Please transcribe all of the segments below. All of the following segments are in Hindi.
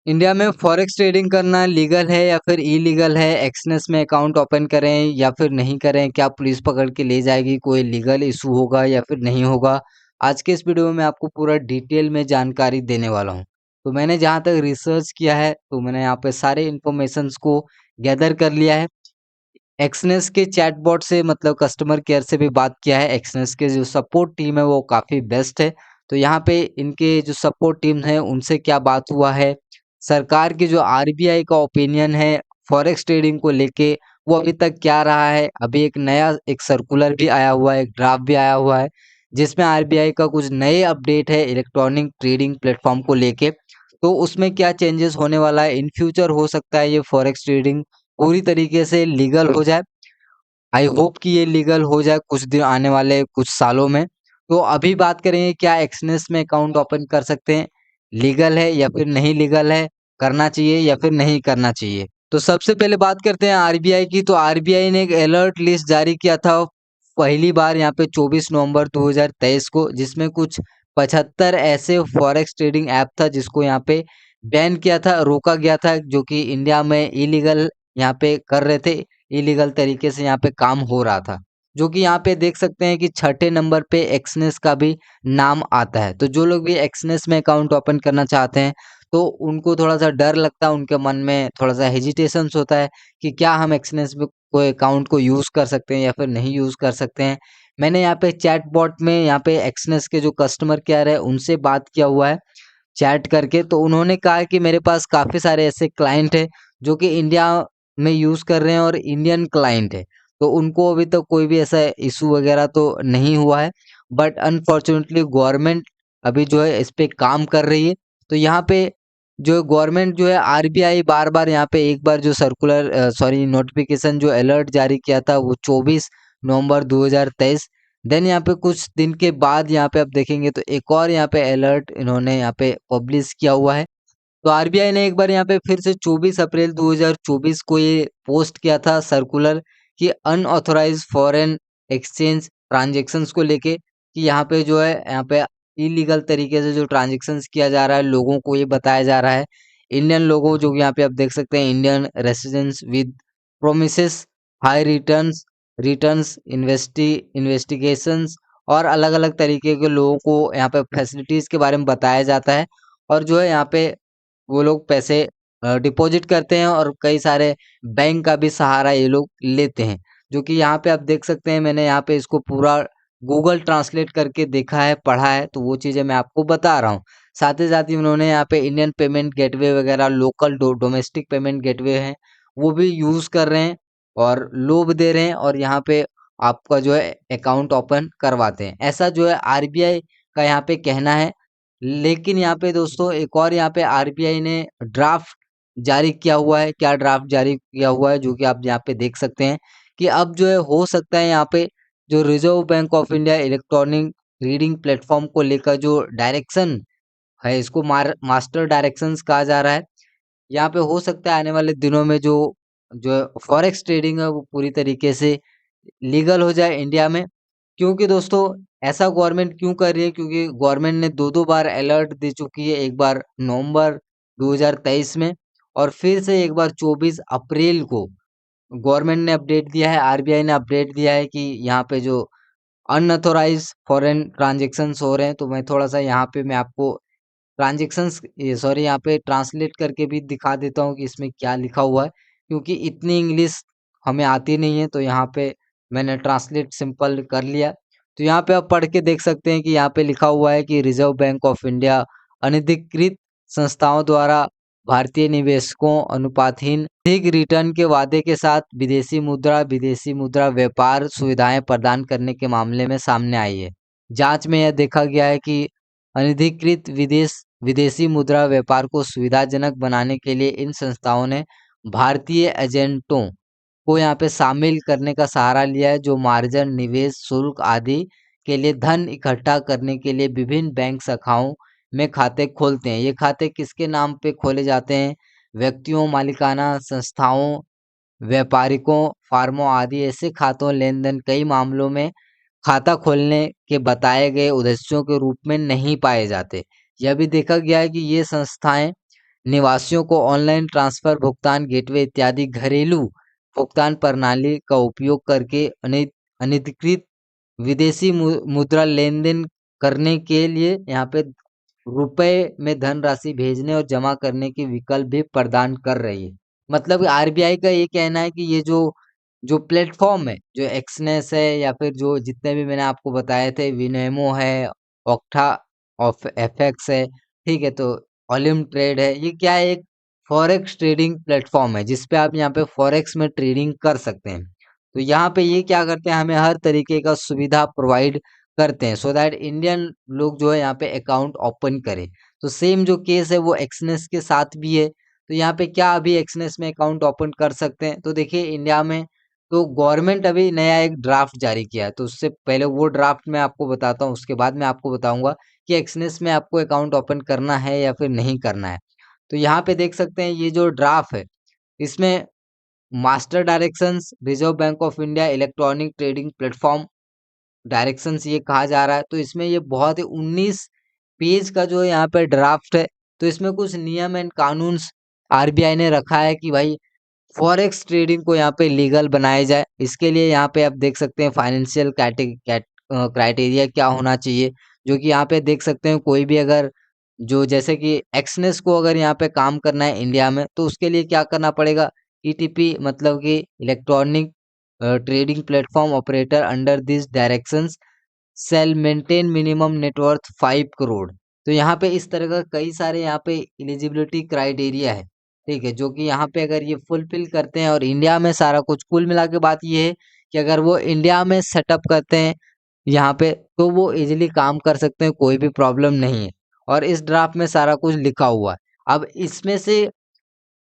इंडिया में फॉरेक्स ट्रेडिंग करना लीगल है या फिर इलीगल है? एक्सनेस में अकाउंट ओपन करें या फिर नहीं करें? क्या पुलिस पकड़ के ले जाएगी? कोई लीगल इशू होगा या फिर नहीं होगा? आज के इस वीडियो में मैं आपको पूरा डिटेल में जानकारी देने वाला हूं। तो मैंने जहां तक रिसर्च किया है तो मैंने यहाँ पे सारे इन्फॉर्मेशंस को गैदर कर लिया है। एक्सनेस के चैटबॉट से मतलब कस्टमर केयर से भी बात किया है। एक्सनेस के जो सपोर्ट टीम है वो काफ़ी बेस्ट है। तो यहाँ पे इनके जो सपोर्ट टीम है उनसे क्या बात हुआ है, सरकार की जो आरबीआई का ओपिनियन है फॉरेक्स ट्रेडिंग को लेके वो अभी तक क्या रहा है। अभी एक नया एक सर्कुलर भी आया हुआ है, एक ड्राफ्ट भी आया हुआ है जिसमें आरबीआई का कुछ नए अपडेट है इलेक्ट्रॉनिक ट्रेडिंग प्लेटफॉर्म को लेके। तो उसमें क्या चेंजेस होने वाला है, इन फ्यूचर हो सकता है ये फॉरेक्स ट्रेडिंग पूरी तरीके से लीगल हो जाए। आई होप कि ये लीगल हो जाए कुछ दिन आने वाले कुछ सालों में। तो अभी बात करेंगे क्या एक्सनेस में अकाउंट ओपन कर सकते हैं, लीगल है या फिर नहीं लीगल है, करना चाहिए या फिर नहीं करना चाहिए। तो सबसे पहले बात करते हैं आरबीआई की। तो आरबीआई ने एक अलर्ट लिस्ट जारी किया था पहली बार यहाँ पे 24 नवंबर 2023 को, जिसमें कुछ 75 ऐसे फॉरेक्स ट्रेडिंग ऐप था जिसको यहाँ पे बैन किया था, रोका गया था, जो कि इंडिया में इलीगल यहाँ पे कर रहे थे, इलीगल तरीके से यहाँ पे काम हो रहा था। जो कि यहाँ पे देख सकते हैं कि छठे नंबर पे एक्सनेस का भी नाम आता है। तो जो लोग भी एक्सनेस में अकाउंट ओपन करना चाहते हैं तो उनको थोड़ा सा डर लगता है, उनके मन में थोड़ा सा हेजिटेशंस होता है कि क्या हम एक्सनेस में कोई अकाउंट को यूज़ कर सकते हैं या फिर नहीं यूज़ कर सकते हैं। मैंने यहाँ पे चैटबॉट में यहाँ पे एक्सनेस के जो कस्टमर केयर है उनसे बात किया हुआ है चैट करके। तो उन्होंने कहा कि मेरे पास काफ़ी सारे ऐसे क्लाइंट हैं जो कि इंडिया में यूज़ कर रहे हैं और इंडियन क्लाइंट है। तो उनको अभी तक कोई भी ऐसा इशू वगैरह तो नहीं हुआ है। बट अनफॉर्चुनेटली गवर्नमेंट अभी जो है इस पे काम कर रही है। तो यहाँ पे जो गवर्नमेंट जो है आरबीआई बार-बार यहाँ पे एक बार जो सर्कुलर सॉरी नोटिफिकेशन जो अलर्ट जारी किया था वो 24 नवंबर 2023। देन यहाँ पे कुछ दिन के बाद यहाँ पे आप देखेंगे तो एक और यहाँ पे अलर्ट इन्होंने यहाँ पे पब्लिश किया हुआ है। तो आरबीआई ने एक बार यहाँ पे फिर से 24 अप्रैल 2024 को ये पोस्ट किया था सर्कुलर कि अनऑथराइज्ड फॉरेन एक्सचेंज ट्रांजैक्शंस को लेके कि यहाँ पे जो है यहाँ पे इलीगल तरीके से जो ट्रांजैक्शंस किया जा रहा है लोगों को ये बताया जा रहा है। इंडियन लोगों जो कि यहाँ पे आप देख सकते हैं Indian residents with promises high returns returns investigations और अलग-अलग तरीके के लोगों को यहाँ पे फैसिलिटीज़ के बारे में बताया जाता है। और जो है यहाँ पे वो लोग पैसे डिपॉजिट करते हैं और कई सारे बैंक का भी सहारा ये लोग लेते हैं। जो कि यहाँ पे आप देख सकते हैं मैंने यहाँ पे इसको पूरा गूगल ट्रांसलेट करके देखा है, पढ़ा है, तो वो चीज़ें मैं आपको बता रहा हूँ। साथ ही साथ ही उन्होंने यहाँ पे इंडियन पेमेंट गेटवे वगैरह लोकल डोमेस्टिक पेमेंट गेटवे हैं, वो भी यूज़ कर रहे हैं और लोभ दे रहे हैं और यहाँ पे आपका जो है अकाउंट ओपन करवाते हैं। ऐसा जो है आरबीआई का यहाँ पे कहना है। लेकिन यहाँ पे दोस्तों एक और यहाँ पे आरबीआई ने ड्राफ्ट जारी किया हुआ है। क्या ड्राफ्ट जारी किया हुआ है जो कि आप यहाँ पे देख सकते हैं कि अब जो है हो सकता है यहाँ पे जो reserve bank of India electronic reading platform को लेकर जो डायरेक्शन है इसको मास्टर डायरेक्शंस कहा जा रहा है। यहाँ पे हो सकता है आने वाले दिनों में जो जो फॉरेक्स ट्रेडिंग है वो पूरी तरीके से लीगल हो जाए इंडिया में। क्योंकि दोस्तों ऐसा गवर्नमेंट क्यों कर रही है, क्योंकि गवर्नमेंट ने दो दो बार अलर्ट दे चुकी है, एक बार नवंबर 2023 में और फिर से एक बार 24 अप्रैल को गवर्नमेंट ने अपडेट दिया है, आरबीआई ने अपडेट दिया है कि यहाँ पे जो अनऑथोराइज फॉरेन ट्रांजेक्शन्स हो रहे हैं। तो मैं थोड़ा सा यहाँ पे मैं आपको ट्रांजेक्शंस ये सॉरी यहाँ पे ट्रांसलेट करके भी दिखा देता हूँ कि इसमें क्या लिखा हुआ है, क्योंकि इतनी इंग्लिश हमें आती नहीं है। तो यहाँ पे मैंने ट्रांसलेट सिंपल कर लिया। तो यहाँ पे आप पढ़ के देख सकते हैं कि यहाँ पे लिखा हुआ है कि रिजर्व बैंक ऑफ इंडिया अनधिकृत संस्थाओं द्वारा भारतीय निवेशकों अनुपातहीन अधिक रिटर्न के वादे के साथ विदेशी मुद्रा व्यापार सुविधाएं प्रदान करने के मामले में सामने आई है। जांच में यह देखा गया है कि अनधिकृत विदेशी मुद्रा व्यापार को सुविधाजनक बनाने के लिए इन संस्थाओं ने भारतीय एजेंटों को यहाँ पे शामिल करने का सहारा लिया है, जो मार्जिन निवेश शुल्क आदि के लिए धन इकट्ठा करने के लिए विभिन्न बैंक शाखाओं में खाते खोलते हैं। ये खाते किसके नाम पे खोले जाते हैं? व्यक्तियों, मालिकाना संस्थाओं, व्यापारिकों, फार्मों आदि ऐसे खातों लेन देन कई मामलों में खाता खोलने के बताए गए उद्देश्यों के रूप में नहीं पाए जाते। यह भी देखा गया है कि ये संस्थाएं निवासियों को ऑनलाइन ट्रांसफर, भुगतान गेटवे इत्यादि घरेलू भुगतान प्रणाली का उपयोग करके अनधिकृत विदेशी मुद्रा लेन-देन करने के लिए यहाँ पे रुपए में धनराशि भेजने और जमा करने के विकल्प भी प्रदान कर रही है। मतलब आरबीआई का ये कहना है कि ये जो जो प्लेटफॉर्म है, जो एक्सनेस है या फिर जो जितने भी मैंने आपको बताए थे, विनेमो है, ऑक्टा ऑफ एफएक्स है, ठीक है, तो ऑलिम ट्रेड है, ये क्या है, एक फॉरेक्स ट्रेडिंग प्लेटफॉर्म है जिस पे आप यहाँ पे फॉरेक्स में ट्रेडिंग कर सकते हैं। तो यहाँ पे ये क्या करते हैं, हमें हर तरीके का सुविधा प्रोवाइड करते हैं सो दैट इंडियन लोग जो है यहाँ पे अकाउंट ओपन करें। तो सेम जो केस है वो एक्सनेस के साथ भी है। तो यहाँ पे क्या अभी एक्सनेस में अकाउंट ओपन कर सकते हैं, तो देखिए इंडिया में तो गवर्नमेंट अभी नया एक ड्राफ्ट जारी किया है, तो उससे पहले वो ड्राफ्ट मैं आपको बताता हूँ, उसके बाद मैं आपको बताऊंगा कि एक्सनेस में आपको अकाउंट ओपन करना है या फिर नहीं करना है। तो यहाँ पे देख सकते हैं ये जो ड्राफ्ट है, इसमें master directions reserve bank of India electronic trading platform directions ये कहा जा रहा है। तो इसमें ये बहुत ही 19 पेज का जो है यहाँ पे ड्राफ्ट है। तो इसमें कुछ नियम एंड कानून आरबीआई ने रखा है कि भाई फॉरेक्स ट्रेडिंग को यहाँ पे लीगल बनाया जाए। इसके लिए यहाँ पे आप देख सकते हैं फाइनेंशियल क्राइटेरिया क्या होना चाहिए, जो कि यहाँ पे देख सकते हैं कोई भी अगर जो जैसे कि एक्सनेस को अगर यहाँ पे काम करना है इंडिया में, तो उसके लिए क्या करना पड़ेगा, ईटीपी मतलब कि electronic trading platform operator under this directions shall maintain minimum net worth 5 crore. तो यहाँ पे इस तरह का कई सारे यहाँ पे एलिजिबिलिटी क्राइटेरिया है, ठीक है, जो कि यहाँ पे अगर ये फुलफिल करते हैं और इंडिया में सारा कुछ कुल मिला के बात ये है कि अगर वो इंडिया में सेटअप करते हैं यहाँ पे, तो वो इजीली काम कर सकते हैं, कोई भी प्रॉब्लम नहीं है। और इस ड्राफ्ट में सारा कुछ लिखा हुआ है। अब इसमें से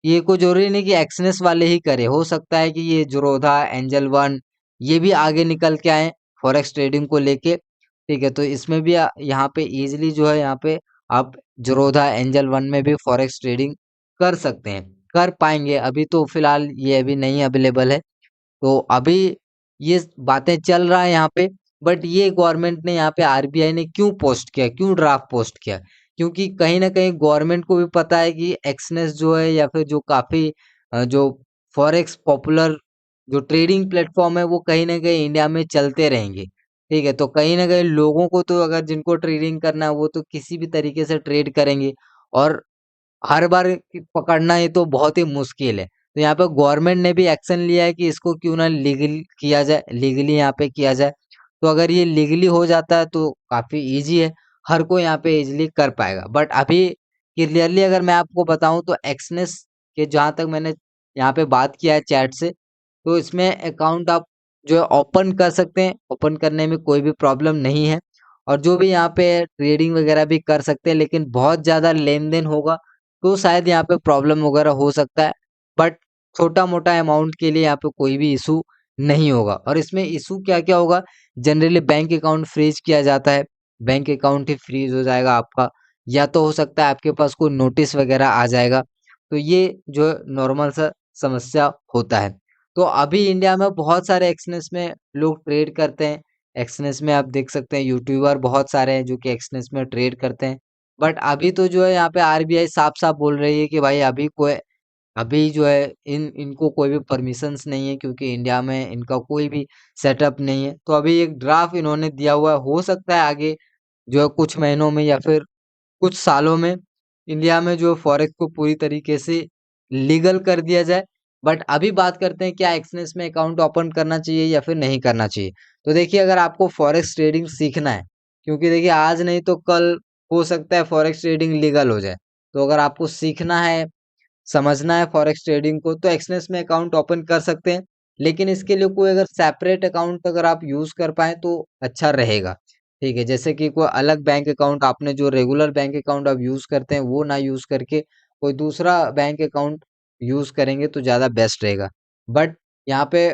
ये कोई जरूरी नहीं कि एक्सनेस वाले ही करे, हो सकता है कि ये ज़ीरोधा, एंजल वन ये भी आगे निकल के आए फॉरेक्स ट्रेडिंग को लेके, ठीक है, तो इसमें भी यहाँ पे इजीली जो है यहाँ पे आप ज़ीरोधा, एंजल वन में भी फॉरेक्स ट्रेडिंग कर सकते हैं, कर पाएंगे। अभी तो फिलहाल ये अभी नहीं अवेलेबल है, तो अभी ये बातें चल रहा है यहाँ पे। बट ये गवर्नमेंट ने यहाँ पे आरबीआई ने क्यों पोस्ट किया, क्यों ड्राफ्ट पोस्ट किया, क्योंकि कहीं ना कहीं गवर्नमेंट को भी पता है कि एक्सनेस जो है या फिर जो काफी जो फॉरेक्स पॉपुलर जो ट्रेडिंग प्लेटफॉर्म है वो कहीं ना कहीं इंडिया में चलते रहेंगे, ठीक है, तो कहीं ना कहीं लोगों को तो अगर जिनको ट्रेडिंग करना है वो तो किसी भी तरीके से ट्रेड करेंगे, और हर बार पकड़ना ये तो बहुत ही मुश्किल है। तो यहाँ पे गवर्नमेंट ने भी एक्शन लिया है कि इसको क्यों ना लीगल किया जाए, लीगली यहाँ पे किया जाए। तो अगर ये लीगली हो जाता है तो काफी इजी है, हर कोई यहाँ पे इजीली कर पाएगा। बट अभी क्लियरली अगर मैं आपको बताऊं तो एक्सनेस के जहाँ तक मैंने यहाँ पे बात किया है चैट से, तो इसमें अकाउंट आप जो है ओपन कर सकते हैं, ओपन करने में कोई भी प्रॉब्लम नहीं है। और जो भी यहाँ पे ट्रेडिंग वगैरह भी कर सकते हैं, लेकिन बहुत ज्यादा लेन देन होगा तो शायद यहाँ पे प्रॉब्लम वगैरह हो सकता है। बट छोटा मोटा अमाउंट के लिए यहाँ पे कोई भी इशू नहीं होगा। और इसमें इशू क्या क्या होगा, जनरली बैंक अकाउंट फ्रीज किया जाता है, बैंक अकाउंट ही फ्रीज हो जाएगा आपका, या तो हो सकता है आपके पास कोई नोटिस वगैरह आ जाएगा। तो ये जो नॉर्मल सा समस्या होता है। तो अभी इंडिया में बहुत सारे एक्सनेस में लोग ट्रेड करते हैं। एक्सनेस में आप देख सकते हैं यूट्यूबर बहुत सारे हैं जो कि एक्सनेस में ट्रेड करते हैं। बट अभी तो जो है यहाँ पे आरबीआई साफ-साफ बोल रही है कि भाई अभी जो है इनको कोई भी परमिशंस नहीं है, क्योंकि इंडिया में इनका कोई भी सेटअप नहीं है। तो अभी एक ड्राफ्ट इन्होंने दिया हुआ है, हो सकता है आगे जो है कुछ महीनों में या फिर कुछ सालों में इंडिया में जो फॉरेक्स को पूरी तरीके से लीगल कर दिया जाए। बट अभी बात करते हैं क्या एक्सनेस में अकाउंट ओपन करना चाहिए या फिर नहीं करना चाहिए। तो देखिए अगर आपको फॉरेक्स ट्रेडिंग सीखना है, क्योंकि देखिए आज नहीं तो कल हो सकता है फॉरेक्स ट्रेडिंग लीगल हो जाए। तो अगर आपको सीखना है, समझना है फॉरेक्स ट्रेडिंग को, तो एक्सनेस में अकाउंट ओपन कर सकते हैं। लेकिन इसके लिए कोई अगर सेपरेट अकाउंट अगर आप यूज कर पाए तो अच्छा रहेगा, ठीक है, जैसे कि कोई अलग बैंक अकाउंट आपने जो रेगुलर बैंक अकाउंट आप यूज करते हैं वो ना यूज करके कोई दूसरा बैंक अकाउंट यूज करेंगे तो ज्यादा बेस्ट रहेगा। बट यहाँ पे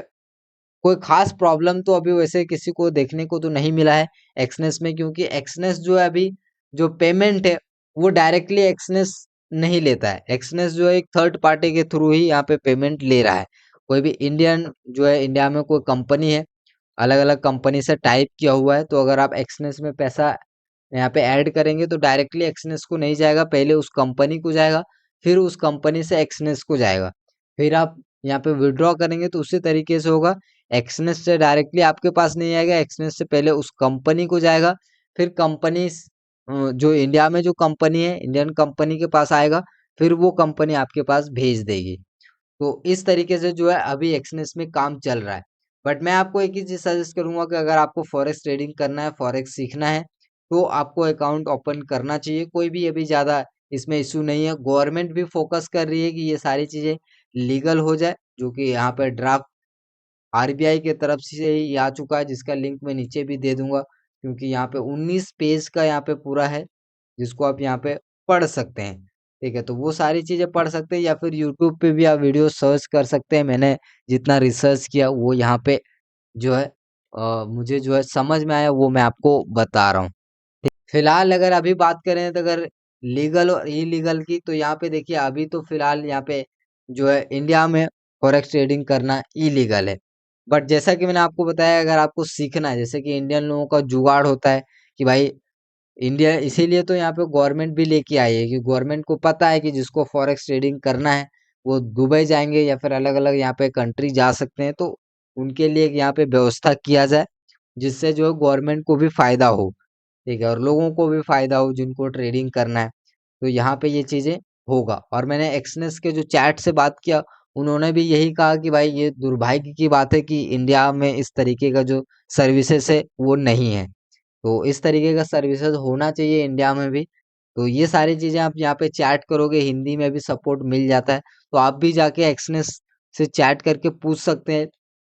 कोई खास प्रॉब्लम तो अभी वैसे किसी को देखने को तो नहीं मिला है एक्सनेस में, क्योंकि एक्सनेस जो है अभी जो पेमेंट है वो डायरेक्टली एक्सनेस नहीं लेता है। एक्सनेस जो है एक थर्ड पार्टी के थ्रू ही यहाँ पे पेमेंट ले रहा है। कोई भी इंडियन जो है इंडिया में कोई कंपनी है, अलग अलग कंपनी से टाइप किया हुआ है, तो अगर आप एक्सनेस में पैसा यहाँ पे ऐड करेंगे तो डायरेक्टली एक्सनेस को नहीं जाएगा, पहले उस कंपनी को जाएगा, फिर उस कंपनी से एक्सनेस को जाएगा। फिर आप यहाँ पे विड्रॉ करेंगे तो उसी तरीके से होगा। एक्सनेस से डायरेक्टली आपके पास नहीं आएगा, एक्सनेस से पहले उस कंपनी को जाएगा, फिर कंपनी जो इंडिया में जो कंपनी है, इंडियन कंपनी के पास आएगा, फिर वो कंपनी आपके पास भेज देगी। तो इस तरीके से जो है अभी एक्सनेस में काम चल रहा है। बट मैं आपको एक ही चीज सजेस्ट करूंगा कि अगर आपको फॉरेक्स ट्रेडिंग करना है, फॉरेक्स सीखना है, तो आपको अकाउंट ओपन करना चाहिए। कोई भी अभी ज्यादा इसमें इशू नहीं है। गवर्नमेंट भी फोकस कर रही है कि ये सारी चीजें लीगल हो जाए, जो कि यहाँ पे ड्राफ्ट आरबीआई की तरफ से ही आ चुका है, जिसका लिंक मैं नीचे भी दे दूंगा, क्योंकि यहाँ पे 19 पेज का यहाँ पे पूरा है, जिसको आप यहाँ पे पढ़ सकते हैं। ठीक है, तो वो सारी चीजें पढ़ सकते हैं, या फिर यूट्यूब पे भी आप वीडियो सर्च कर सकते हैं। मैंने जितना रिसर्च किया वो यहाँ पे जो है मुझे जो है समझ में आया, वो मैं आपको बता रहा हूँ। फिलहाल अगर अभी बात करें तो अगर लीगल और इलीगल की, तो यहाँ पे देखिए अभी तो फिलहाल यहाँ पे जो है इंडिया में फॉरेक्स ट्रेडिंग करना इलीगल है। बट जैसा कि मैंने आपको बताया, अगर आपको सीखना है, जैसे कि इंडियन लोगों का जुगाड़ होता है कि भाई इंडिया, इसीलिए तो यहाँ पे गवर्नमेंट भी लेके आई है कि गवर्नमेंट को पता है कि जिसको फॉरेक्स ट्रेडिंग करना है वो दुबई जाएंगे या फिर अलग अलग यहाँ पे कंट्री जा सकते हैं, तो उनके लिए यहाँ पे व्यवस्था किया जाए, जिससे जो है गवर्नमेंट को भी फायदा हो। ठीक है, और लोगों को भी फायदा हो जिनको ट्रेडिंग करना है। तो यहाँ पे ये चीजें होगा। और मैंने एक्सनेस के जो चैट से बात किया, उन्होंने भी यही कहा कि भाई ये दुर्भाग्य की बात है कि इंडिया में इस तरीके का जो सर्विसेज है वो नहीं है। तो इस तरीके का सर्विसेज होना चाहिए इंडिया में भी। तो ये सारी चीजें आप यहाँ पे चैट करोगे, हिंदी में भी सपोर्ट मिल जाता है, तो आप भी जाके एक्सनेस से चैट करके पूछ सकते हैं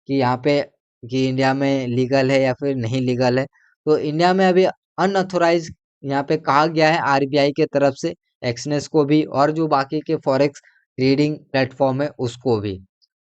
कि यहाँ पे कि इंडिया में लीगल है या फिर नहीं लीगल है। तो इंडिया में अभी अनऑथोराइज यहाँ पे कहा गया है आरबीआई के तरफ से, एक्सनेस को भी और जो बाकी के फॉरेक्स ट्रेडिंग प्लेटफॉर्म है उसको भी।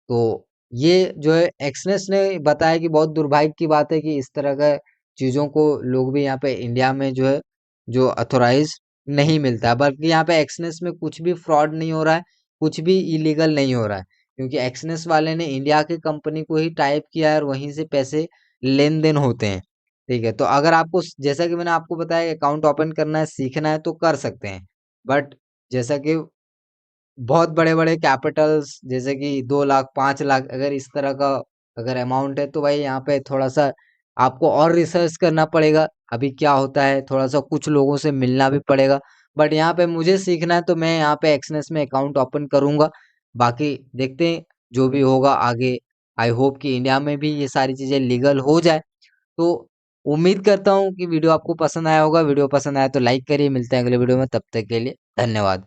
तो ये जो है एक्सनेस ने बताया कि बहुत दुर्भाग्य की बात है कि इस तरह का चीज़ों को लोग भी यहाँ पे इंडिया में जो है जो अथोराइज नहीं मिलता है। बल्कि यहाँ पे एक्सनेस में कुछ भी फ्रॉड नहीं हो रहा है, कुछ भी इलीगल नहीं हो रहा है, क्योंकि एक्सनेस वाले ने इंडिया की कंपनी को ही टाइप किया है और वहीं से पैसे लेन देन होते हैं। ठीक है, तो अगर आपको जैसा कि मैंने आपको बताया अकाउंट ओपन करना है, सीखना है, तो कर सकते हैं। बट जैसा कि बहुत बड़े-बड़े कैपिटल्स जैसे कि 2 लाख 5 लाख अगर इस तरह का अगर अमाउंट है, तो भाई यहाँ पे थोड़ा-सा आपको और रिसर्च करना पड़ेगा। अभी क्या होता है, थोड़ा-सा कुछ लोगों से मिलना भी पड़ेगा। बट यहाँ पे मुझे सीखना है तो मैं यहाँ पे एक्सनेस में अकाउंट ओपन करूँगा। बाकी देखते हैं जो भी होगा आगे। आई होप कि इंडिया में भी ये सारी चीज़ें लीगल हो जाए। तो उम्मीद करता हूँ कि वीडियो आपको पसंद आया होगा। वीडियो पसंद आया तो लाइक करिए। मिलते हैं अगले वीडियो में, तब तक के लिए धन्यवाद।